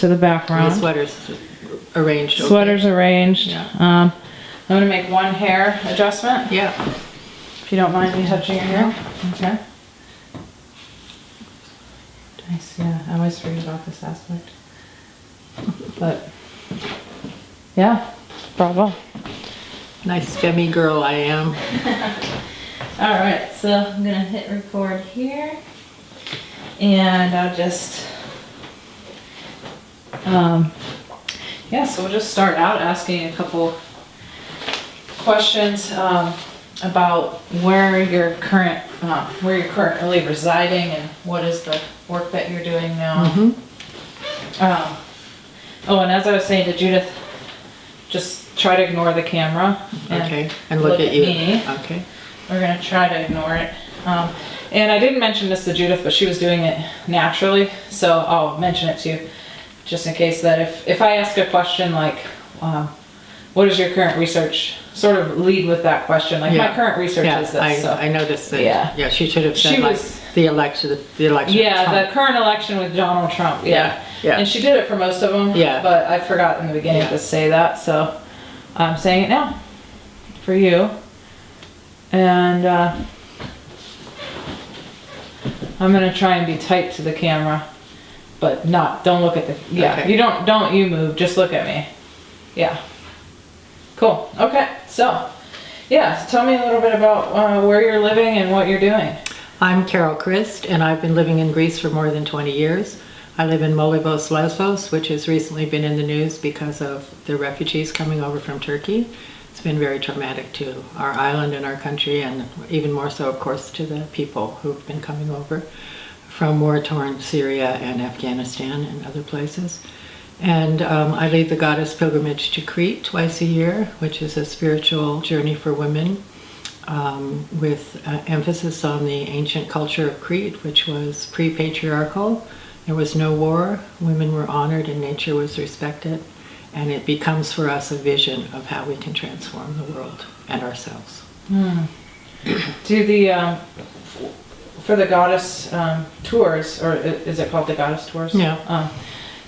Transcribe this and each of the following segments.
to the background. The sweater's arranged. Okay. Sweater's arranged. Yeah. I'm gonna make one hair adjustment. Yeah. If you don't mind me touching your hair. Okay. Nice, yeah. I always forget about this aspect. But, yeah, bravo. Nice femmy girl I am. Alright, so I'm gonna hit record here. And I'll just, yeah, so we'll just start out asking a couple questions about where you're currently residing and what is the work that you're doing now. Oh, and as I was saying to Judith, just try to ignore the camera. Okay, and look at you. Me. Okay. We're gonna try to ignore it. And I didn't mention this to Judith, but she was doing it naturally, so I'll mention it to you just in case that if I ask a question like, what is your current research, sort of lead with that question, like my current research is this. I noticed that. Yeah. Yeah, she should have said She like was- the election. Yeah, Trump. the current election with Donald Trump, yeah. Yeah. And she did it for most of them, Yeah. but I forgot in the beginning to say that, so I'm saying it now for you. And I'm gonna try and be tight to the camera, but don't look at the, Okay. you don't you move, just look at me. Yeah. Cool, okay, so, yeah, tell me a little bit about where you're living and what you're doing. I'm Carol Christ, and I've been living in Greece for more than 20 years. I live in Molivos, Lesbos, which has recently been in the news because of the refugees coming over from Turkey. It's been very traumatic to our island and our country, and even more so, of course, to the people who've been coming over from war-torn Syria and Afghanistan and other places. And I lead the Goddess Pilgrimage to Crete twice a year, which is a spiritual journey for women with emphasis on the ancient culture of Crete, which was pre-patriarchal. There was no war, women were honored, and nature was respected. And it becomes for us a vision of how we can transform the world and ourselves. Do the, for the goddess tours, or is it called the goddess tours? Yeah.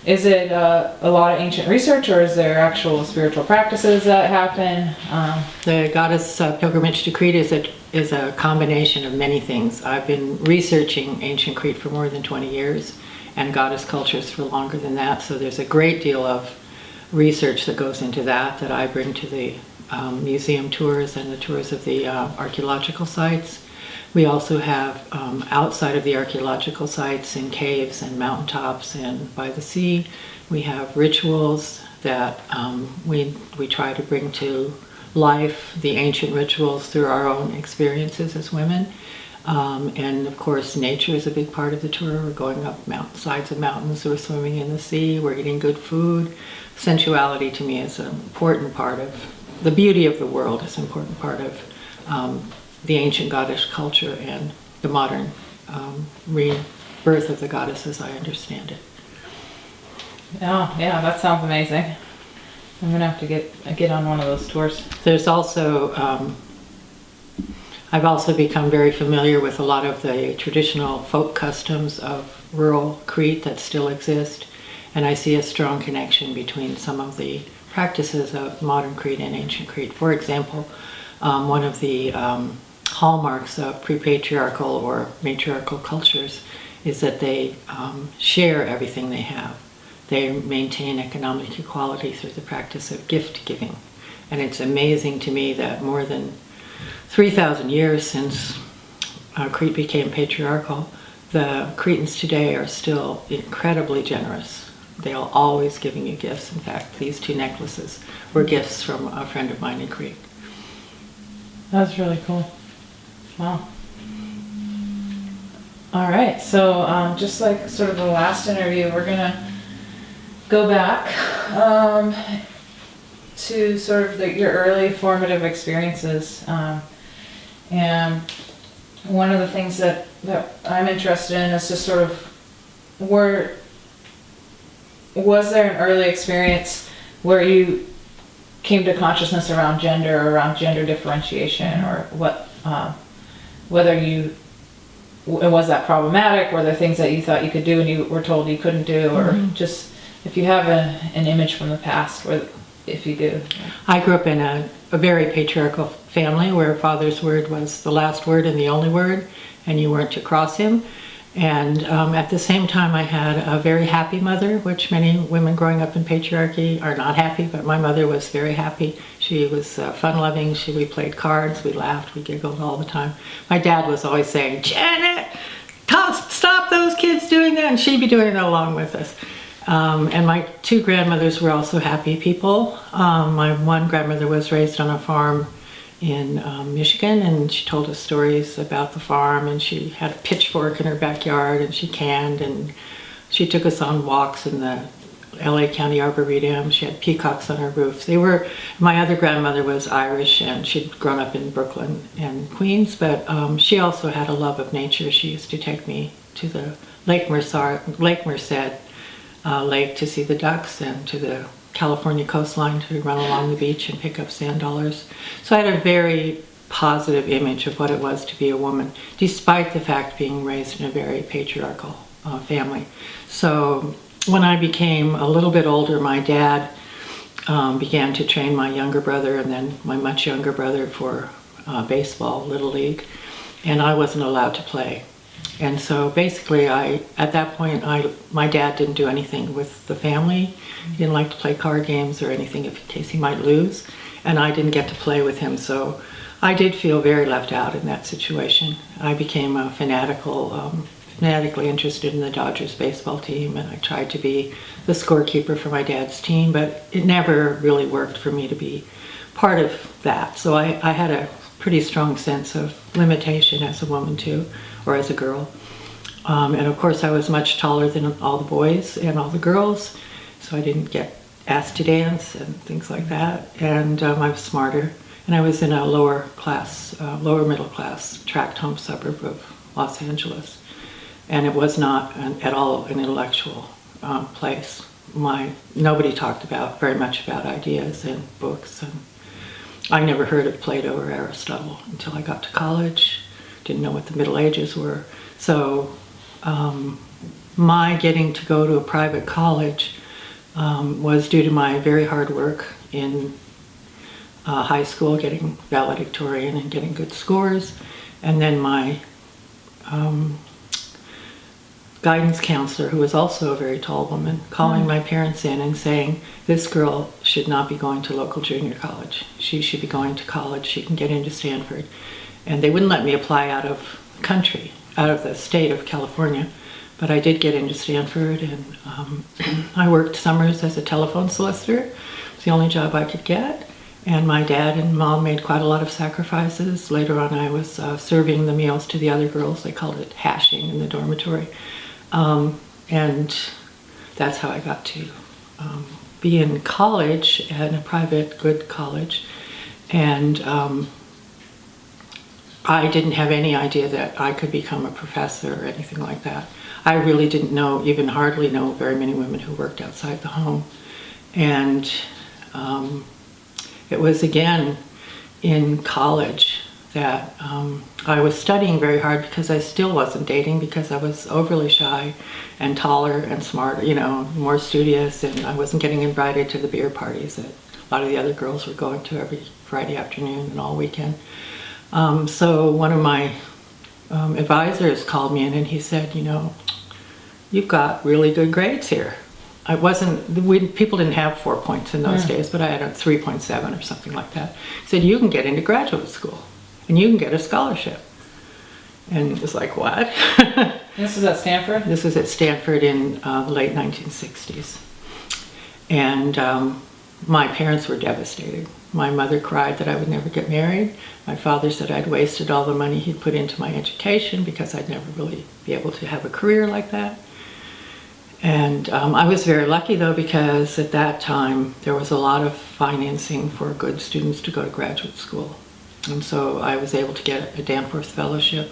Is it a lot of ancient research, or is there actual spiritual practices that happen? The Goddess Pilgrimage to Crete is a combination of many things. I've been researching ancient Crete for more than 20 years and goddess cultures for longer than that, so there's a great deal of research that goes into that I bring to the museum tours and the tours of the archaeological sites. We also have outside of the archaeological sites, in caves and mountaintops and by the sea, we have rituals that we try to bring to life, the ancient rituals through our own experiences as women. And of course, nature is a big part of the tour. We're going up sides of mountains, we're swimming in the sea, we're eating good food. Sensuality to me is an important part of the beauty of the world, is an important part of the ancient goddess culture and the modern rebirth of the goddess as I understand it. Oh, yeah, that sounds amazing. I'm gonna have to get on one of those tours. There's also, I've also become very familiar with a lot of the traditional folk customs of rural Crete that still exist, and I see a strong connection between some of the practices of modern Crete and ancient Crete. For example, one of the hallmarks of pre-patriarchal or matriarchal cultures is that they share everything they have. They maintain economic equality through the practice of gift giving. And it's amazing to me that more than 3,000 years since Crete became patriarchal, the Cretans today are still incredibly generous. They're always giving you gifts. In fact, these two necklaces were gifts from a friend of mine in Crete. That's really cool. Wow. All right, so just like sort of the last interview, we're gonna go back to sort of your early formative experiences. And one of the things that I'm interested in is just sort of, was there an early experience where you came to consciousness around gender or around gender differentiation, or what, was that problematic? Were there things that you thought you could do and you were told you couldn't do, or just if you have an image from the past, where if you do. I grew up in a very patriarchal family where father's word was the last word and the only word, and you weren't to cross him. And at the same time, I had a very happy mother, which many women growing up in patriarchy are not happy, but my mother was very happy. She was fun-loving. We played cards, we laughed, we giggled all the time. My dad was always saying, "Janet, stop those kids doing that," and she'd be doing it along with us. And my two grandmothers were also happy people. My one grandmother was raised on a farm in Michigan, and she told us stories about the farm, and she had a pitchfork in her backyard, and she canned, and she took us on walks in the LA County Arboretum. She had peacocks on her roof. My other grandmother was Irish, and she'd grown up in Brooklyn and Queens, but she also had a love of nature. She used to take me to the Lake Merced lake to see the ducks, and to the California coastline to run along the beach and pick up sand dollars. So I had a very positive image of what it was to be a woman, despite the fact being raised in a very patriarchal family. So when I became a little bit older, my dad began to train my younger brother and then my much younger brother for baseball, Little League, and I wasn't allowed to play. And so basically, at that point, my dad didn't do anything with the family. He didn't like to play card games or anything in case he might lose, and I didn't get to play with him. So I did feel very left out in that situation. I became fanatically interested in the Dodgers baseball team, and I tried to be the scorekeeper for my dad's team, but it never really worked for me to be part of that. So I had a pretty strong sense of limitation as a woman too, or as a girl. And of course I was much taller than all the boys and all the girls, so I didn't get asked to dance and things like that. And I was smarter, and I was in a lower middle class tract home suburb of Los Angeles. And it was not at all an intellectual place. Nobody talked very much about ideas and books, and I never heard of Plato or Aristotle until I got to college. Didn't know what the Middle Ages were. So my getting to go to a private college was due to my very hard work in high school, getting valedictorian and getting good scores, and then my guidance counselor, who was also a very tall woman, calling my parents in and saying, "This girl should not be going to local junior college. She should be going to college. She can get into Stanford." And they wouldn't let me apply out of country, out of the state of California, but I did get into Stanford, and I worked summers as a telephone solicitor. It was the only job I could get, and my dad and mom made quite a lot of sacrifices. Later on, I was serving the meals to the other girls. They called it hashing in the dormitory. And that's how I got to be in college, at a private good college. And I didn't have any idea that I could become a professor or anything like that. I really didn't hardly know very many women who worked outside the home. And it was again in college that I was studying very hard, because I still wasn't dating, because I was overly shy and taller and smarter, more studious, and I wasn't getting invited to the beer parties that a lot of the other girls were going to every Friday afternoon and all weekend. So one of my advisors called me in, and he said, "You've got really good grades here." People didn't have 4 points in those days, but I had a 3.7 or something like that. He said, "You can get into graduate school, and you can get a scholarship." And it was like, what? This is at Stanford? This was at Stanford in the late 1960s. And my parents were devastated. My mother cried that I would never get married. My father said I'd wasted all the money he'd put into my education because I'd never really be able to have a career like that. And I was very lucky, though, because at that time there was a lot of financing for good students to go to graduate school. And so I was able to get a Danforth Fellowship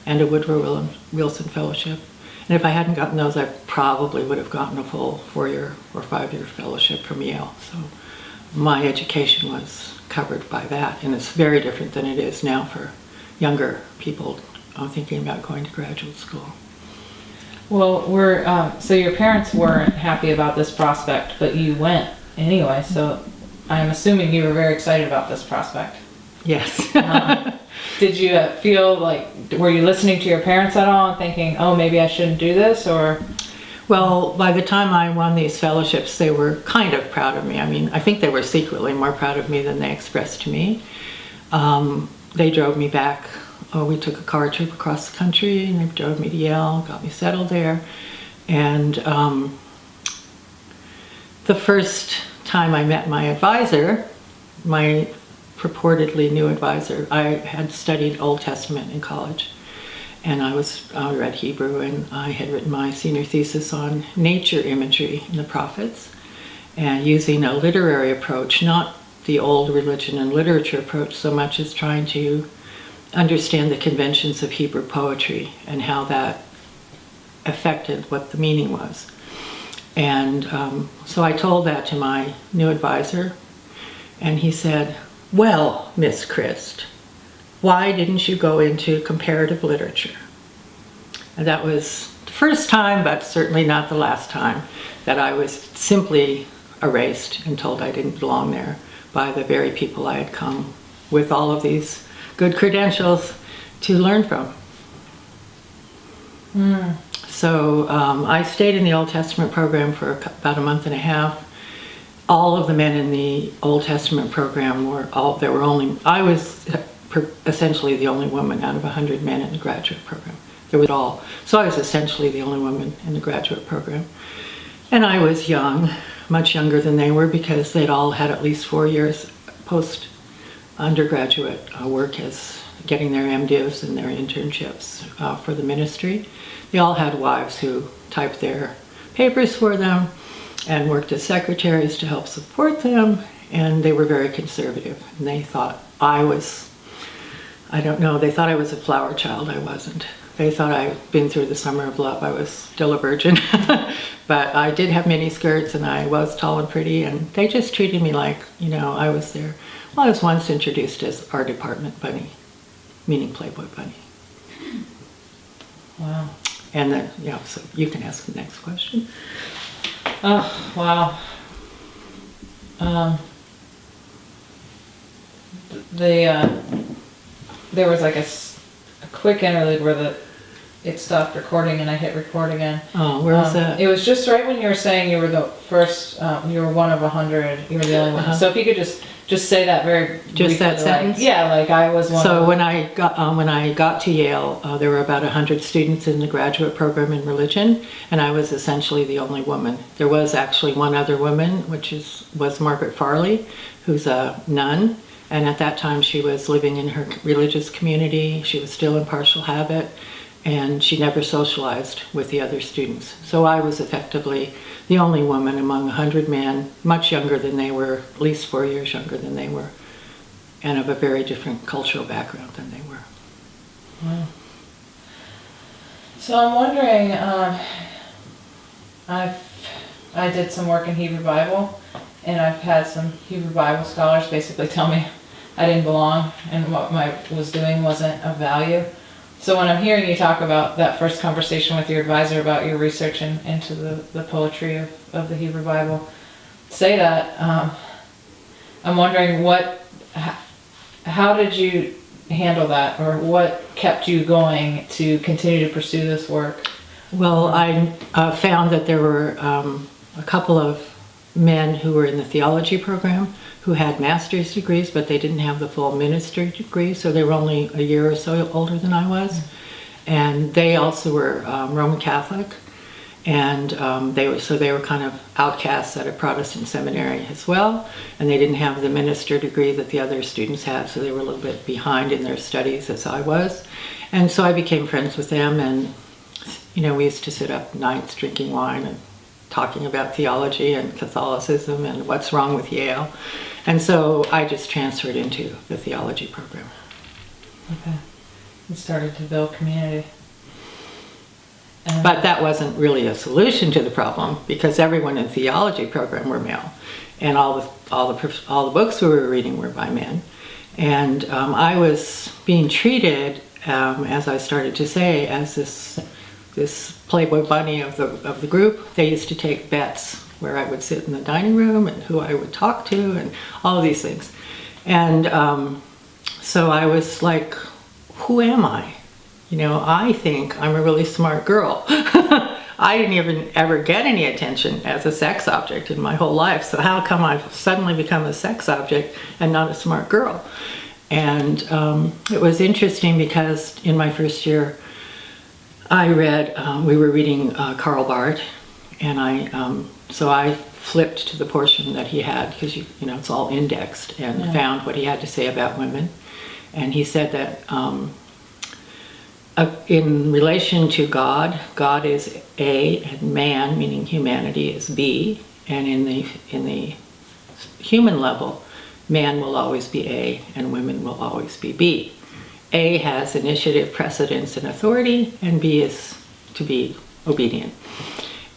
and a Woodrow Wilson Fellowship. And if I hadn't gotten those, I probably would have gotten a full 4-year or 5-year fellowship from Yale. So my education was covered by that, and it's very different than it is now for younger people thinking about going to graduate school. Well, so your parents weren't happy about this prospect, but you went anyway, so I'm assuming you were very excited about this prospect. Yes. Did you feel like, were you listening to your parents at all and thinking, oh, maybe I shouldn't do this, or? Well, by the time I won these fellowships, they were kind of proud of me. I mean, I think they were secretly more proud of me than they expressed to me. They drove me back. We took a car trip across the country, and they drove me to Yale, got me settled there. And the first time I met my advisor, my purportedly new advisor, I had studied Old Testament in college. And I read Hebrew, and I had written my senior thesis on nature imagery in the prophets, and using a literary approach, not the old religion and literature approach so much as trying to understand the conventions of Hebrew poetry and how that affected what the meaning was. And so I told that to my new advisor, and he said, "Well, Miss Christ, why didn't you go into comparative literature?" And that was the first time, but certainly not the last time, that I was simply erased and told I didn't belong there by the very people I had come with all of these good credentials to learn from. So I stayed in the Old Testament program for about a month and a half. All of the men in the Old Testament program I was essentially the only woman out of 100 men in the graduate program. There was all. So I was essentially the only woman in the graduate program. And I was young, much younger than they were, because they'd all had at least 4 years post-undergraduate work as getting their MDivs and their internships for the ministry. They all had wives who typed their papers for them and worked as secretaries to help support them, and they were very conservative. And they thought they thought I was a flower child. I wasn't. They thought I'd been through the summer of love. I was still a virgin. But I did have mini skirts, and I was tall and pretty, and they just treated me like, I was there. Well, I was once introduced as our department bunny, meaning Playboy bunny. Wow. And then, so you can ask the next question. Oh, wow. There was like a quick interlude where it stopped recording and I hit record again. Oh, where was that? It was just right when you were saying you were the first, you were one of 100, you were the only one. So if you could just say that very Just briefly, that sentence? like I was one. So when I got to Yale, there were about 100 students in the graduate program in religion, and I was essentially the only woman. There was actually one other woman, which was Margaret Farley, who's a nun, and at that time she was living in her religious community. She was still in partial habit, and she never socialized with the other students. So I was effectively the only woman among 100 men, much younger than they were, at least 4 years younger than they were, and of a very different cultural background than they were. Wow. So I'm wondering, I did some work in Hebrew Bible, and I've had some Hebrew Bible scholars basically tell me I didn't belong and what I was doing wasn't of value. So when I'm hearing you talk about that first conversation with your advisor about your research into the poetry of the Hebrew Bible, say that, I'm wondering how did you handle that, or what kept you going to continue to pursue this work? Well, I found that there were a couple of men who were in the theology program who had master's degrees, but they didn't have the full ministry degree, so they were only a year or so older than I was. And they also were Roman Catholic, and they were kind of outcasts at a Protestant seminary as well, and they didn't have the minister degree that the other students had, so they were a little bit behind in their studies as I was. And so I became friends with them, and we used to sit up nights drinking wine and talking about theology and Catholicism and what's wrong with Yale. And so I just transferred into the theology program. Okay. You started to build community. But that wasn't really a solution to the problem, because everyone in the theology program were male, and all the books we were reading were by men. And I was being treated, as I started to say, as this this Playboy bunny of the group. They used to take bets where I would sit in the dining room and who I would talk to and all of these things. And so I was like, who am I? You know, I think I'm a really smart girl. I didn't even ever get any attention as a sex object in my whole life. So how come I've suddenly become a sex object and not a smart girl? And it was interesting because in my first year, I read, we were reading Karl Barth, and so I flipped to the portion that he had, because you know it's all indexed, and found what he had to say about women. And he said that in relation to God, God is A, and man, meaning humanity, is B, and in the human level, man will always be A, and women will always be B. A has initiative, precedence, and authority, and B is to be obedient.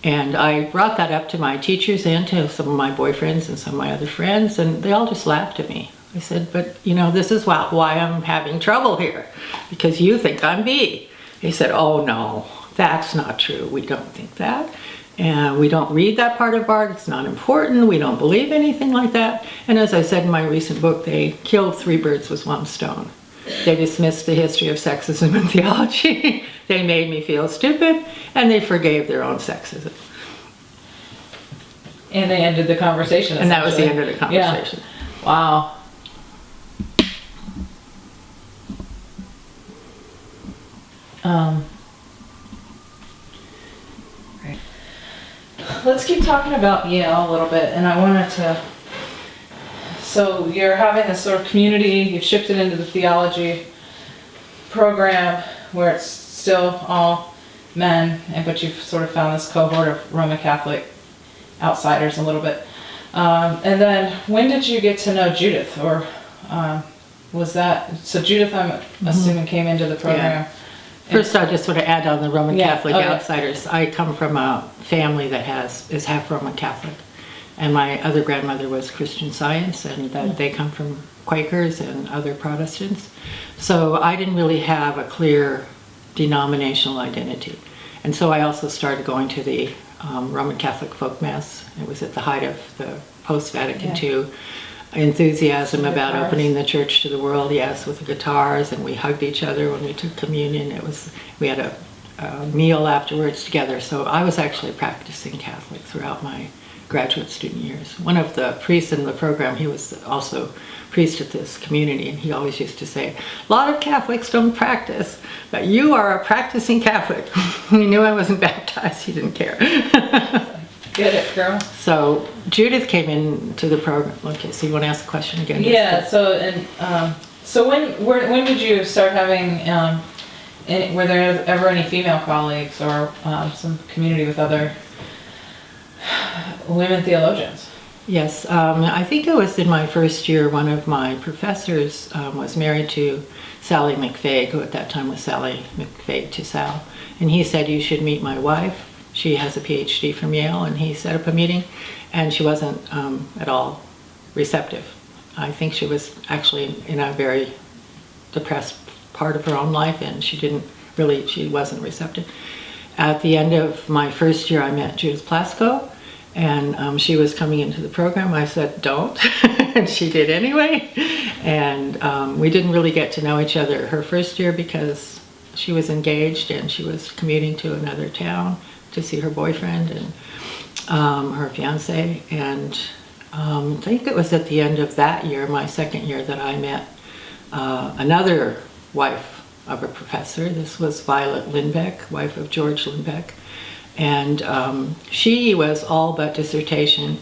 And I brought that up to my teachers and to some of my boyfriends and some of my other friends, and they all just laughed at me. I said, but you know, this is why I'm having trouble here, because you think I'm B. They said, oh no, that's not true. We don't think that. And we don't read that part of Barth. It's not important. We don't believe anything like that. And as I said in my recent book, they killed 3 birds with 1 stone. They dismissed the history of sexism in theology. They made me feel stupid, and they forgave their own sexism. And they ended the conversation. And that was the end of the conversation. Yeah. Wow. Right. Let's keep talking about Yale a little bit, and I wanted to. So you're having this sort of community. You've shifted into the theology program where it's still all men, but you've sort of found this cohort of Roman Catholic outsiders a little bit. And then when did you get to know Judith, or was that so? Judith, I'm assuming, came into the program. Yeah. First, I just want to add on the Roman Catholic okay. outsiders. I come from a family that is half Roman Catholic, and my other grandmother was Christian Science, and they come from Quakers and other Protestants. So I didn't really have a clear denominational identity, and so I also started going to the Roman Catholic folk mass. It was at the height of the post-Vatican II enthusiasm about opening the church to the world, yes, with the guitars, and we hugged each other when we took communion. We had a meal afterwards together. So I was actually a practicing Catholic throughout my graduate student years. One of the priests in the program, he was also priest at this community, and he always used to say, a lot of Catholics don't practice, but you are a practicing Catholic. He knew I wasn't baptized, he didn't care. Get it, girl. So Judith came into the program. Okay, so you want to ask a question again? Yeah. So when did you start having? Were there ever any female colleagues or some community with other women theologians? Yes, I think it was in my first year. One of my professors was married to Sally McFaig, who at that time was Sally McFaig to Sal, and he said, you should meet my wife. She has a PhD from Yale, and he set up a meeting, and she wasn't at all receptive. I think she was actually in a very depressed part of her own life, and she wasn't receptive. At the end of my first year, I met Judith Plasko, and she was coming into the program. I said, don't, and she did anyway. And we didn't really get to know each other her first year because she was engaged and she was commuting to another town to see her boyfriend and her fiance. And I think it was at the end of that year, my second year, that I met another wife of a professor. This was Violet Lindbeck, wife of George Lindbeck. And she was all but dissertation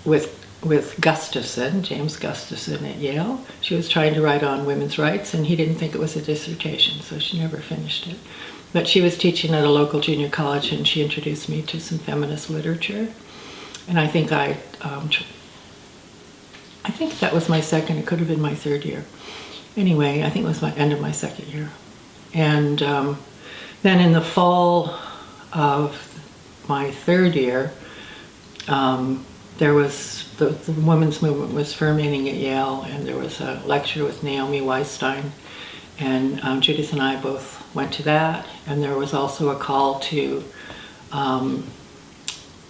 with Gustafson, James Gustafson at Yale. She was trying to write on women's rights, and he didn't think it was a dissertation, so she never finished it. But she was teaching at a local junior college, and she introduced me to some feminist literature. And I think I think that was my second, it could have been my third year. Anyway, I think it was my end of my second year. And then in the fall of my third year, there was the women's movement was fermenting at Yale, and there was a lecture with Naomi Weisstein, and Judith and I both went to that, and there was also a call to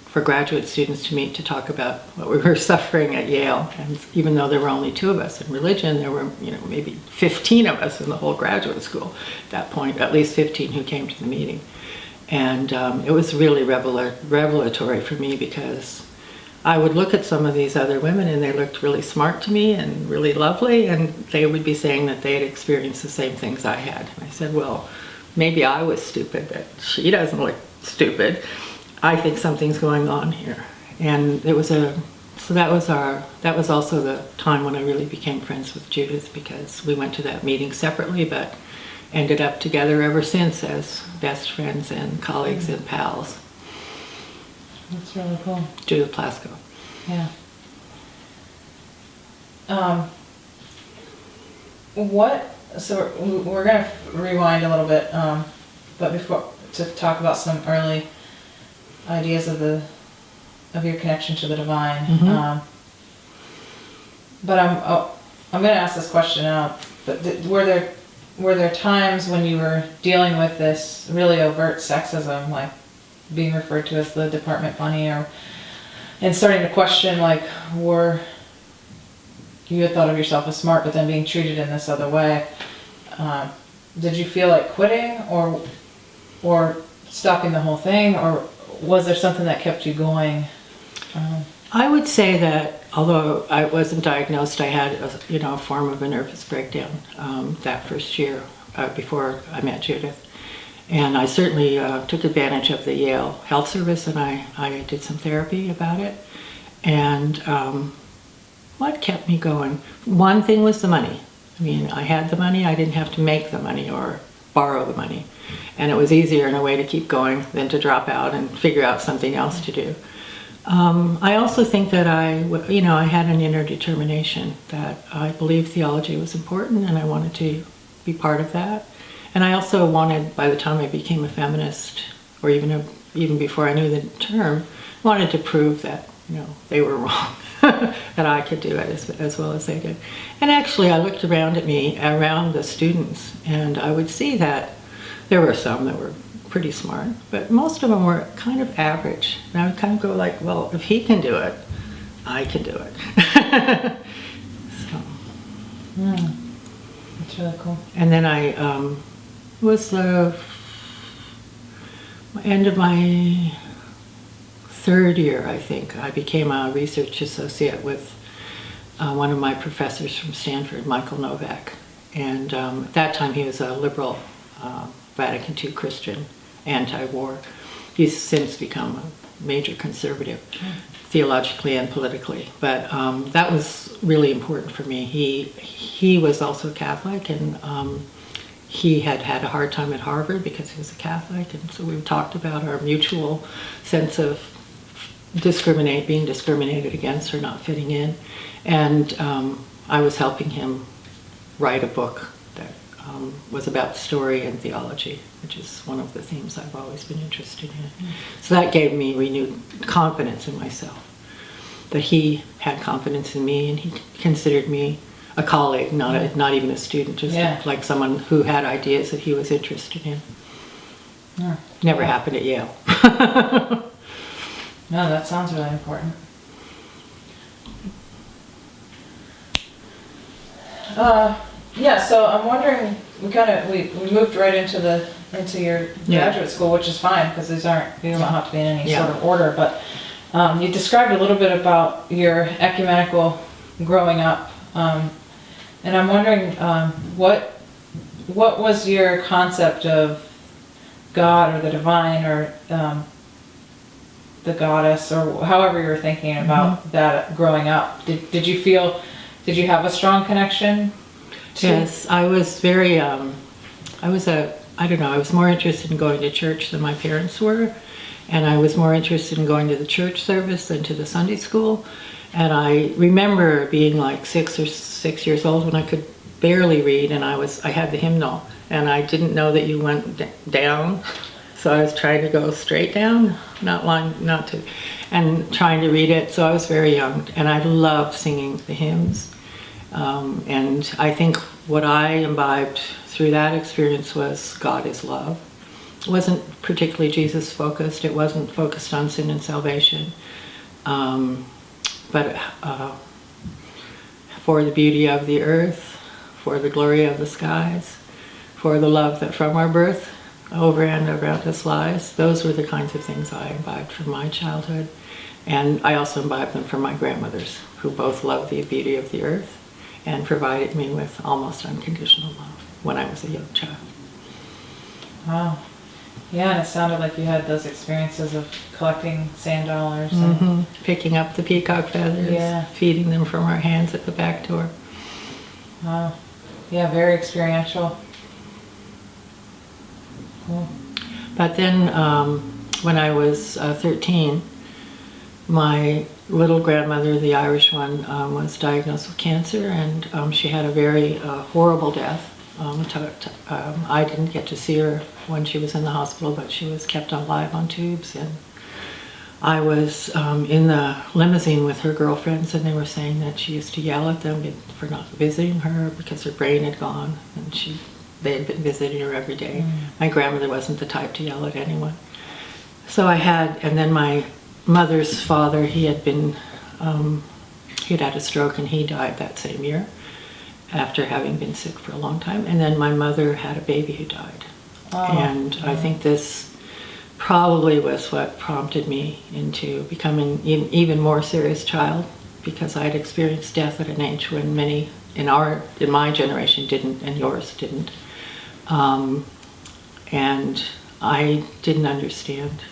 for graduate students to meet to talk about what we were suffering at Yale. And even though there were only 2 of us in religion, there were, maybe 15 of us in the whole graduate school at that point, at least 15 who came to the meeting. And it was really revelatory for me, because I would look at some of these other women and they looked really smart to me and really lovely, and they would be saying that they had experienced the same things I had. And I said, well, maybe I was stupid, but she doesn't look stupid. I think something's going on here. And it was that was also the time when I really became friends with Judith, because we went to that meeting separately, but ended up together ever since as best friends and colleagues and pals. That's really cool. Judith Plasko. Yeah. So we're going to rewind a little bit, but before, to talk about some early ideas of your connection to the divine. Mm-hmm. But I'm going to ask this question now. But were there times when you were dealing with this really overt sexism, like being referred to as the department bunny, and starting to question, like, you had thought of yourself as smart, but then being treated in this other way? Did you feel like quitting or stopping the whole thing, or was there something that kept you going? I would say that although I wasn't diagnosed, I had a form of a nervous breakdown that first year before I met Judith. And I certainly took advantage of the Yale Health Service, and I did some therapy about it. And what kept me going? One thing was the money. I mean, I had the money. I didn't have to make the money or borrow the money. And it was easier in a way to keep going than to drop out and figure out something else to do. I also think that I had an inner determination that I believed theology was important, and I wanted to be part of that. And I also wanted, by the time I became a feminist, or even before I knew the term, wanted to prove that they were wrong, that I could do it as well as they did. And actually, I looked around the students, and I would see that there were some that were pretty smart, but most of them were kind of average. And I would kind of go like, well, if he can do it, I can do it. That's really cool. And then I was the end of my 3rd year, I think. I became a research associate with one of my professors from Stanford, Michael Novak. And at that time he was a liberal Vatican II Christian, anti-war. He's since become a major conservative, theologically and politically. But that was really important for me. He was also Catholic, and he had a hard time at Harvard because he was a Catholic, and so we talked about our mutual sense of being discriminated against or not fitting in. And I was helping him write a book that was about story and theology, which is one of the themes I've always been interested in. So that gave me renewed confidence in myself, that he had confidence in me, and he considered me a colleague, not even a student, just like someone who had ideas that he was interested in. Never happened at Yale. No, that sounds really important. So I'm wondering, we moved right into your graduate school, which is fine, because you don't have to be in any sort of order, but you described a little bit about your ecumenical growing up, and I'm wondering what was your concept of God or the divine or the goddess, or however you were thinking about that growing up? Did you have a strong connection? Yes, I was very, I was more interested in going to church than my parents were, and I was more interested in going to the church service than to the Sunday school. And I remember being like 6 years old when I could barely read, and I had the hymnal, and I didn't know that you went down, so I was trying to go straight down, and trying to read it. So I was very young, and I loved singing the hymns. And I think what I imbibed through that experience was God is love. It wasn't particularly Jesus focused. It wasn't focused on sin and salvation. But for the beauty of the earth, for the glory of the skies, for the love that from our birth over and around us lies. Those were the kinds of things I imbibed from my childhood. And I also imbibed them from my grandmothers, who both loved the beauty of the earth and provided me with almost unconditional love when I was a young child. Wow. Yeah, and it sounded like you had those experiences of collecting sand dollars. And Picking up the peacock feathers, Yeah. feeding them from our hands at the back door. Wow. Yeah, very experiential. Cool. But then when I was 13, my little grandmother, the Irish one, was diagnosed with cancer, and she had a very horrible death. I didn't get to see her when she was in the hospital, but she was kept alive on tubes. And I was in the limousine with her girlfriends, and they were saying that she used to yell at them for not visiting her because her brain had gone, and they had been visiting her every day. My grandmother wasn't the type to yell at anyone. So and then my mother's father, he'd had a stroke, and he died that same year after having been sick for a long time. And then my mother had a baby who died. And I think this probably was what prompted me into becoming an even more serious child, because I had experienced death at an age when many in my generation didn't, and yours didn't. And I didn't understand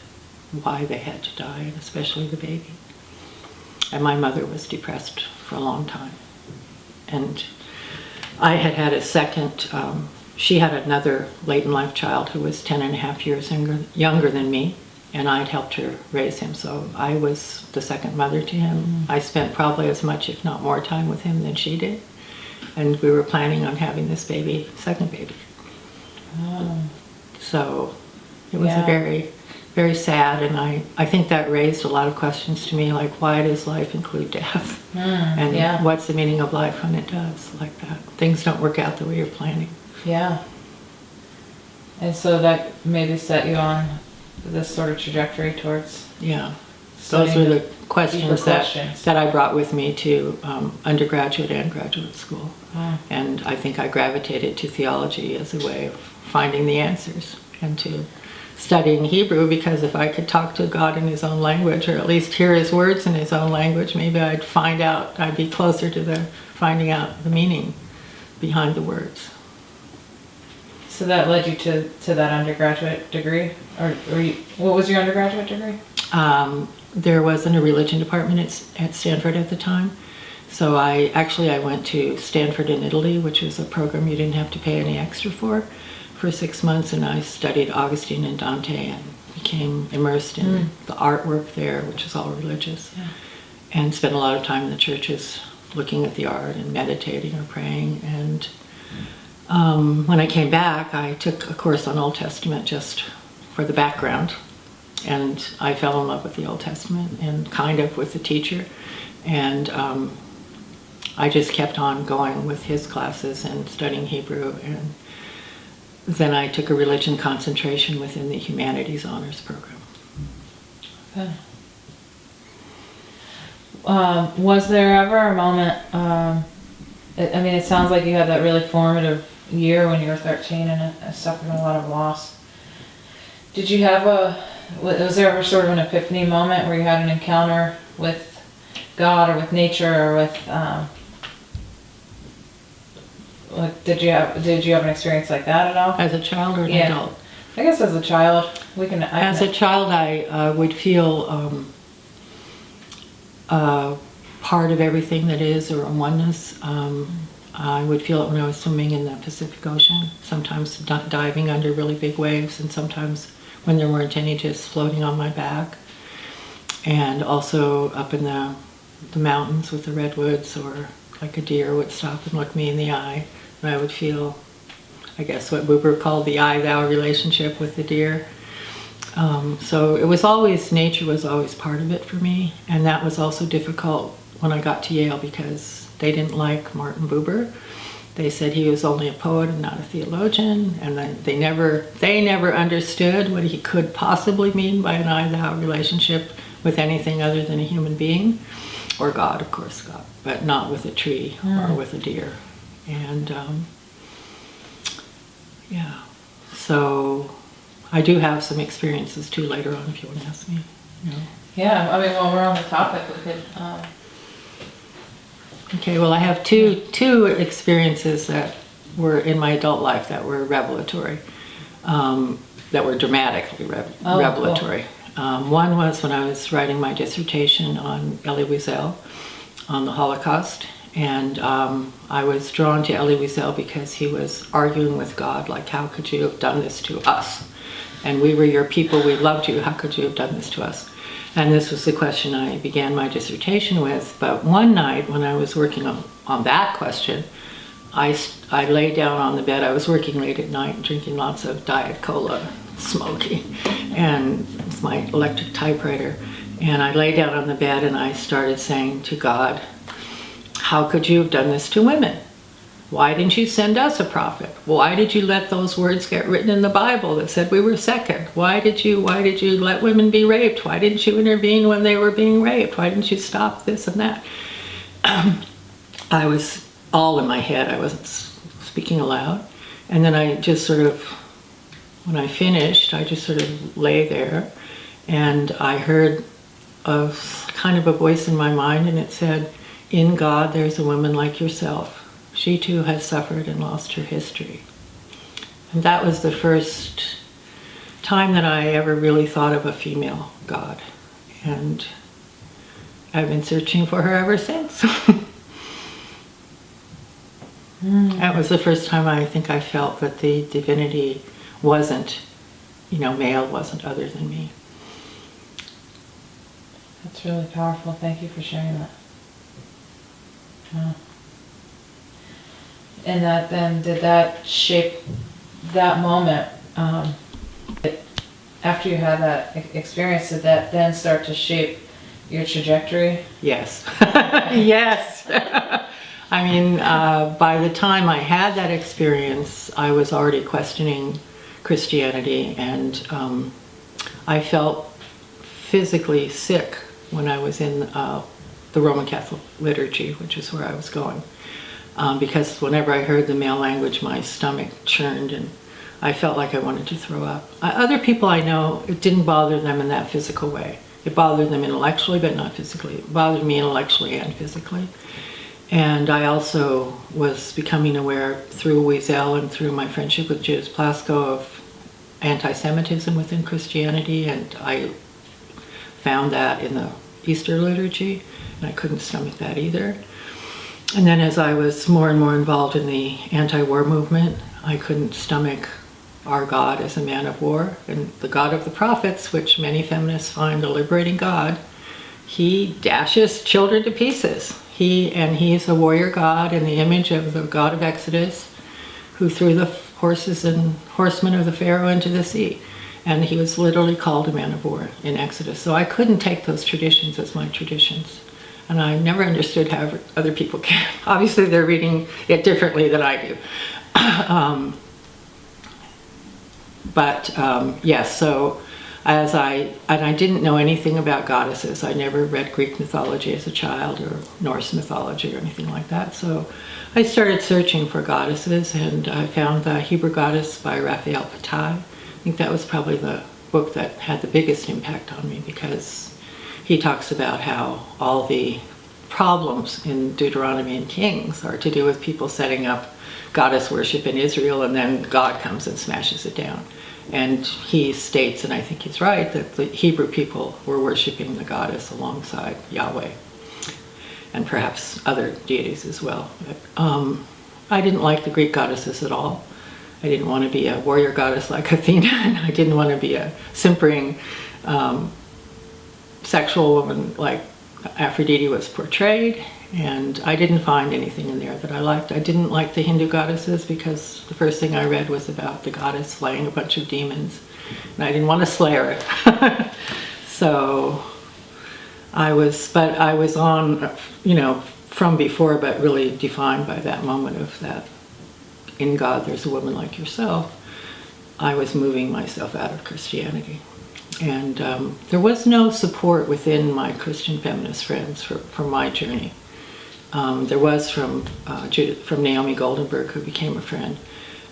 why they had to die, and especially the baby. And my mother was depressed for a long time. And I had a second, she had another late in life child who was 10 and a half years younger than me, and I'd helped her raise him. So I was the second mother to him. I spent probably as much, if not more, time with him than she did. And we were planning on having this second baby. So it was a very, very sad, and I think that raised a lot of questions to me, like, why does life include death? And what's the meaning of life when it does, like that? Things don't work out the way you're planning. Yeah. And so that maybe set you on this sort of trajectory towards... Yeah. Those were the questions that I brought with me to undergraduate and graduate school. And I think I gravitated to theology as a way of finding the answers, and to studying Hebrew, because if I could talk to God in his own language, or at least hear his words in his own language, maybe I'd be closer to finding out the meaning behind the words. So that led you to that undergraduate degree? Or what was your undergraduate degree? There wasn't a religion department at Stanford at the time. So I went to Stanford in Italy, which was a program you didn't have to pay any extra for 6 months, and I studied Augustine and Dante and became immersed in the artwork there, which is all religious, and spent a lot of time in the churches looking at the art and meditating or praying. And when I came back, I took a course on Old Testament just for the background, and I fell in love with the Old Testament and kind of with the teacher, and I just kept on going with his classes and studying Hebrew. And then I took a religion concentration within the humanities honors program. Okay. Was there ever a moment, it sounds like you had that really formative year when you were 13 and suffered a lot of loss. Did you have was there ever sort of an epiphany moment where you had an encounter with God or with nature or with, did you have an experience like that at all? As a child or an adult? I guess as a child. As a child, I would feel part of everything that is, or a oneness. I would feel it when I was swimming in the Pacific Ocean, sometimes diving under really big waves, and sometimes when there weren't any, just floating on my back. And also up in the mountains with the redwoods, or like a deer would stop and look me in the eye, and I would feel, I guess, what Buber called the I-thou relationship with the deer. So it was always, nature was always part of it for me, and that was also difficult when I got to Yale, because they didn't like Martin Buber. They said he was only a poet and not a theologian, and they never understood what he could possibly mean by an I-thou relationship with anything other than a human being, or God, of course, God, but not with a tree or with a deer. And yeah, so I do have some experiences too later on if you want to ask me. You know. Yeah, I mean, while we're on the topic, we could. Okay, well, I have two experiences that were in my adult life that were revelatory, that were dramatically revelatory. Cool. One was when I was writing my dissertation on Elie Wiesel, on the Holocaust, and I was drawn to Elie Wiesel because he was arguing with God, like, how could you have done this to us? And we were your people, we loved you, how could you have done this to us? And this was the question I began my dissertation with. But one night when I was working on that question, I lay down on the bed. I was working late at night, drinking lots of Diet Cola, smoking, and it's my electric typewriter. And I lay down on the bed and I started saying to God, how could you have done this to women? Why didn't you send us a prophet? Why did you let those words get written in the Bible that said we were second? Why did you let women be raped? Why didn't you intervene when they were being raped? Why didn't you stop this and that? I was all in my head. I wasn't speaking aloud. And then I just sort of, when I finished, I just sort of lay there and I heard a kind of a voice in my mind, and it said, in God there's a woman like yourself. She too has suffered and lost her history. And that was the first time that I ever really thought of a female God. And I've been searching for her ever since. That was the first time I think I felt that the divinity wasn't, male, wasn't other than me. That's really powerful. Thank you for sharing that. Wow. And that then, did that shape that moment, after you had that experience, did that then start to shape your trajectory? Yes. Yes. I mean, by the time I had that experience, I was already questioning Christianity, and I felt physically sick when I was in the Roman Catholic liturgy, which is where I was going. Because whenever I heard the male language, my stomach churned and I felt like I wanted to throw up. Other people I know, it didn't bother them in that physical way. It bothered them intellectually, but not physically. It bothered me intellectually and physically. And I also was becoming aware through Wiesel and through my friendship with Judith Plasko of anti-Semitism within Christianity, and I found that in the Easter liturgy, and I couldn't stomach that either. And then as I was more and more involved in the anti-war movement, I couldn't stomach our God as a man of war. And the God of the prophets, which many feminists find a liberating God, he dashes children to pieces. He is a warrior God in the image of the God of Exodus, who threw the horses and horsemen of the Pharaoh into the sea. And he was literally called a man of war in Exodus. So I couldn't take those traditions as my traditions. And I never understood how other people can. Obviously, they're reading it differently than I do. Yes, so I didn't know anything about goddesses. I never read Greek mythology as a child or Norse mythology or anything like that. So I started searching for goddesses, and I found the Hebrew Goddess by Raphael Patai. I think that was probably the book that had the biggest impact on me, because he talks about how all the problems in Deuteronomy and Kings are to do with people setting up goddess worship in Israel, and then God comes and smashes it down. And he states, and I think he's right, that the Hebrew people were worshiping the goddess alongside Yahweh, and perhaps other deities as well. I didn't like the Greek goddesses at all. I didn't want to be a warrior goddess like Athena, and I didn't want to be a simpering sexual woman like Aphrodite was portrayed, and I didn't find anything in there that I liked. I didn't like the Hindu goddesses because the first thing I read was about the goddess slaying a bunch of demons, and I didn't want to slay her. So I was on, from before, but really defined by that moment of that in God there's a woman like yourself, I was moving myself out of Christianity. And there was no support within my Christian feminist friends for my journey. There was from Naomi Goldenberg, who became a friend.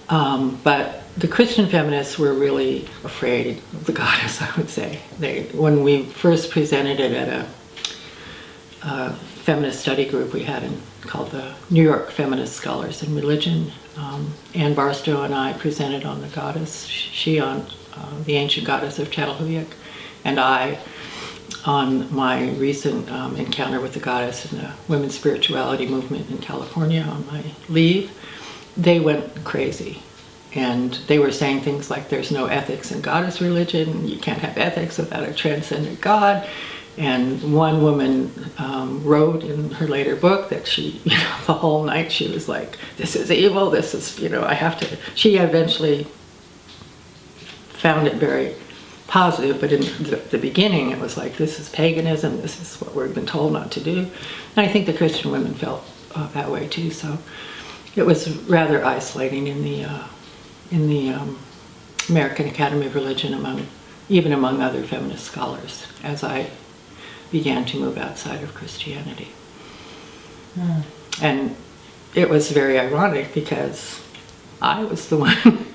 But the Christian feminists were really afraid of the goddess, I would say. When we first presented it at a feminist study group we had called the New York Feminist Scholars in Religion, Ann Barstow and I presented on the goddess, she on the ancient goddess of Çatalhöyük, and I on my recent encounter with the goddess in the women's spirituality movement in California on my leave. They went crazy. And they were saying things like, there's no ethics in goddess religion, you can't have ethics without a transcendent God. And one woman wrote in her later book that she, the whole night she was like, this is evil, this is, I have to. She eventually found it very positive, but in the beginning it was like, this is paganism, this is what we've been told not to do. And I think the Christian women felt that way too. So it was rather isolating in the American Academy of Religion, even among other feminist scholars, as I began to move outside of Christianity. And it was very ironic because I was the one,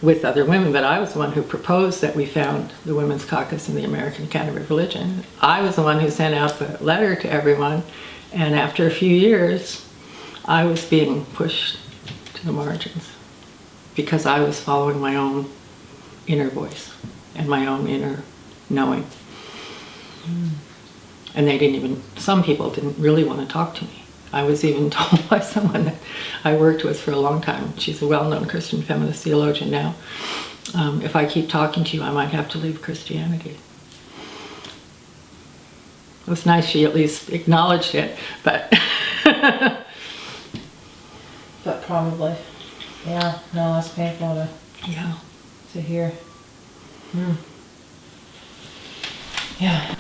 with other women, but I was the one who proposed that we found the Women's Caucus in the American Academy of Religion. I was the one who sent out the letter to everyone, and after a few years, I was being pushed to the margins because I was following my own inner voice and my own inner knowing. And some people didn't really want to talk to me. I was even told by someone that I worked with for a long time, she's a well-known Christian feminist theologian now, if I keep talking to you, I might have to leave Christianity. It was nice she at least acknowledged it, but... But probably, yeah, no, that's painful to hear. Yeah.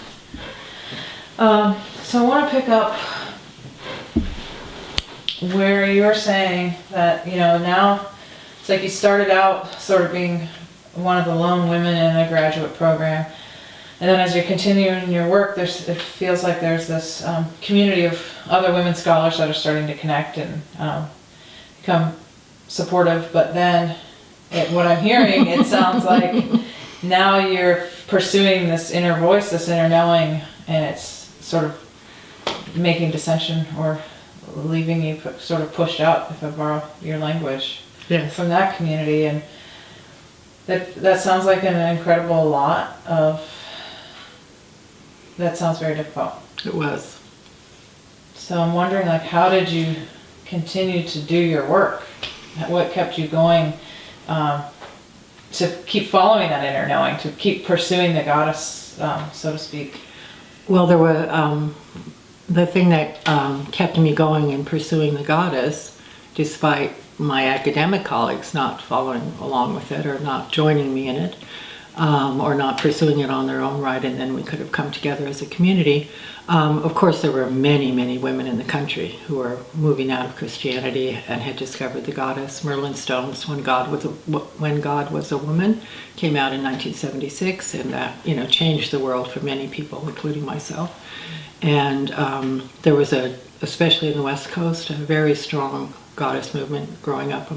So I want to pick up where you're saying that, now it's like you started out sort of being one of the lone women in a graduate program. And then as you're continuing your work, it feels like there's this community of other women scholars that are starting to connect and become supportive. But then what I'm hearing, it sounds like now you're pursuing this inner voice, this inner knowing, and it's sort of making dissension or leaving you sort of pushed out, if I borrow your language, from that community. And that sounds like an incredible lot of... That sounds very difficult. It was. So I'm wondering, how did you continue to do your work? What kept you going to keep following that inner knowing, to keep pursuing the goddess, so to speak? Well, there were the thing that kept me going in pursuing the goddess, despite my academic colleagues not following along with it or not joining me in it, or not pursuing it on their own right, and then we could have come together as a community. Of course, there were many, many women in the country who were moving out of Christianity and had discovered the goddess. Merlin Stone's When God Was a Woman came out in 1976, and that changed the world for many people, including myself. And there was especially in the West Coast, a very strong goddess movement growing up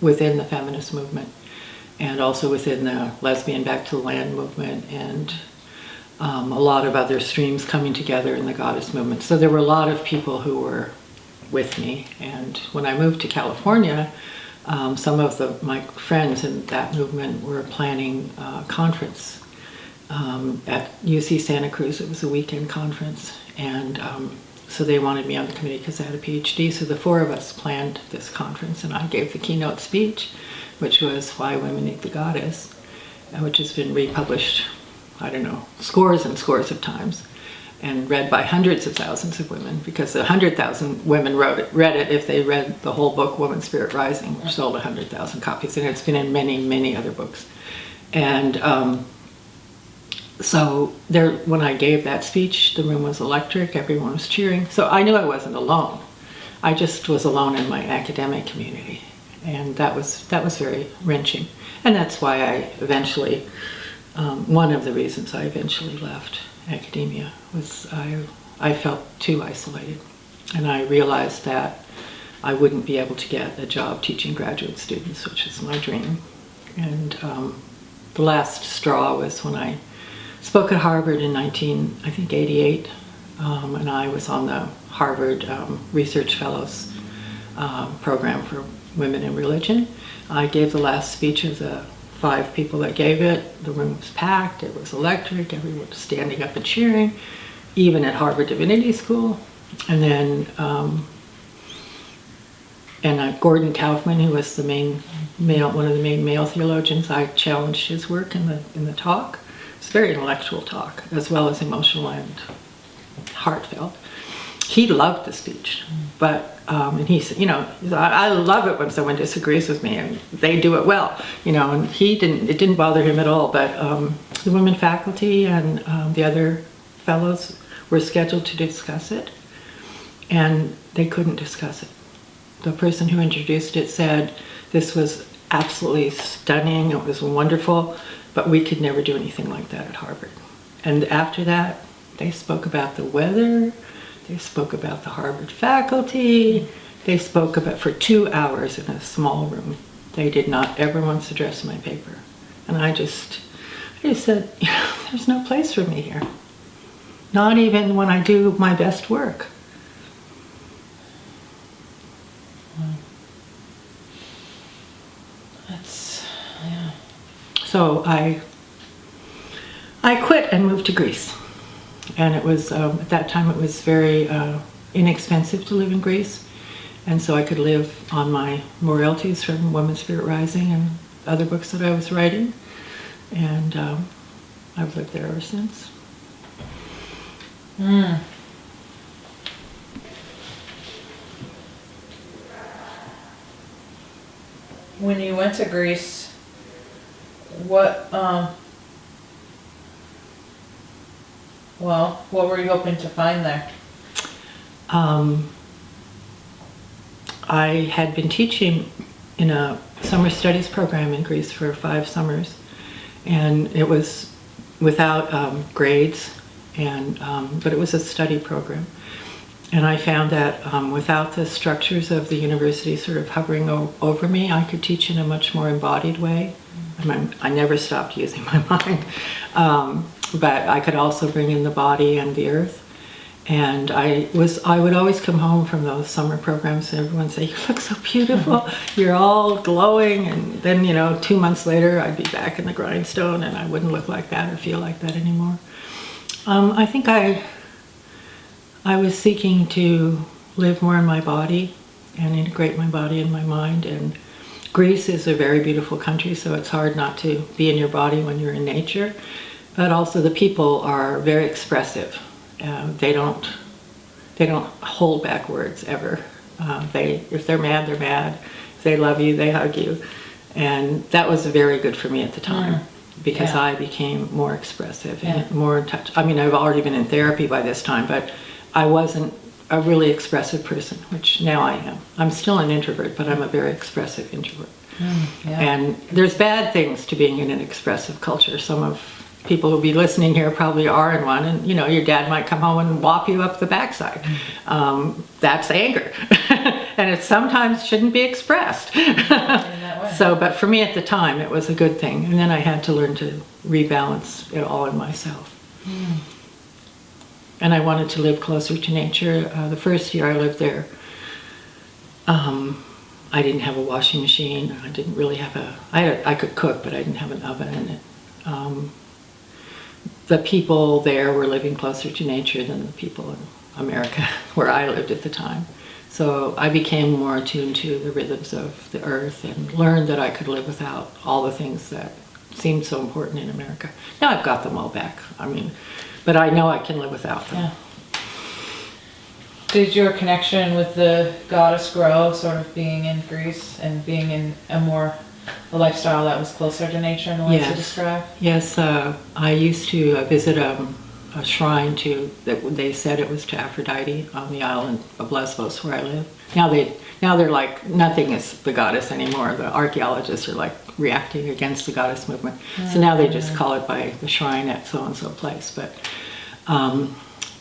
within the feminist movement, and also within the lesbian Back to the Land movement, and a lot of other streams coming together in the goddess movement. So there were a lot of people who were with me. And when I moved to California, some of my friends in that movement were planning a conference at UC Santa Cruz. It was a weekend conference. And so they wanted me on the committee because I had a PhD. So the four of us planned this conference, and I gave the keynote speech, which was Why Women Need the Goddess, which has been republished, scores and scores of times, and read by hundreds of thousands of women, because 100,000 women read it if they read the whole book, Woman Spirit Rising, which sold 100,000 copies, and it's been in many, many other books. And so when I gave that speech, the room was electric, everyone was cheering. So I knew I wasn't alone. I just was alone in my academic community. And that was very wrenching. And that's why I eventually, one of the reasons I eventually left academia was I felt too isolated. And I realized that I wouldn't be able to get a job teaching graduate students, which is my dream. And the last straw was when I spoke at Harvard in 1988, and I was on the Harvard Research Fellows program for women in religion. I gave the last speech of the 5 people that gave it. The room was packed, it was electric, everyone was standing up and cheering, even at Harvard Divinity School. And then Gordon Kaufman, who was one of the main male theologians, I challenged his work in the talk. It's a very intellectual talk, as well as emotional and heartfelt. He loved the speech, but and he said, I love it when someone disagrees with me, and they do it well, And it didn't bother him at all. But the women faculty and the other fellows were scheduled to discuss it, and they couldn't discuss it. The person who introduced it said this was absolutely stunning, it was wonderful, but we could never do anything like that at Harvard. And after that, they spoke about the weather, they spoke about the Harvard faculty, they spoke about for 2 hours in a small room. They did not ever once address my paper. And I just said, there's no place for me here. Not even when I do my best work. Yeah. So I quit and moved to Greece. And it was, at that time, it was very inexpensive to live in Greece. And so I could live on my royalties from Women's Spirit Rising and other books that I was writing. And I've lived there ever since. When you went to Greece, what were you hoping to find there? I had been teaching in a summer studies program in Greece for 5 summers, and it was without grades, but it was a study program. And I found that without the structures of the university sort of hovering over me, I could teach in a much more embodied way. I never stopped using my mind, but I could also bring in the body and the earth. And I would always come home from those summer programs and everyone say, "You look so beautiful, you're all glowing." And then, 2 months later, I'd be back in the grindstone and I wouldn't look like that or feel like that anymore. I think I was seeking to live more in my body and integrate my body and my mind. And Greece is a very beautiful country, so it's hard not to be in your body when you're in nature. But also the people are very expressive. They don't hold back words ever. If they're mad, they're mad. If they love you, they hug you. And that was very good for me at the time because I became more expressive and more in touch. I mean, I've already been in therapy by this time, but I wasn't a really expressive person, which now I am. I'm still an introvert, but I'm a very expressive introvert. And there's bad things to being in an expressive culture. Some of people who'll be listening here probably are in one, and your dad might come home and whop you up the backside. That's anger, and it sometimes shouldn't be expressed. But for me at the time, it was a good thing, and then I had to learn to rebalance it all in myself. And I wanted to live closer to nature. The first year I lived there, I didn't have a washing machine. I didn't really have I could cook, but I didn't have an oven in it. The people there were living closer to nature than the people in America, where I lived at the time. So I became more attuned to the rhythms of the earth and learned that I could live without all the things that seemed so important in America. Now I've got them all back. But I know I can live without them. Did your connection with the goddess grow, sort of being in Greece and being in a lifestyle that was closer to nature in the ways you described? Yes, I used to visit a a shrine to, that they said it was to Aphrodite on the island of Lesbos where I live. Now they're like, nothing is the goddess anymore. The archaeologists are like reacting against the goddess movement. So now they just call it by the shrine at so-and-so place. But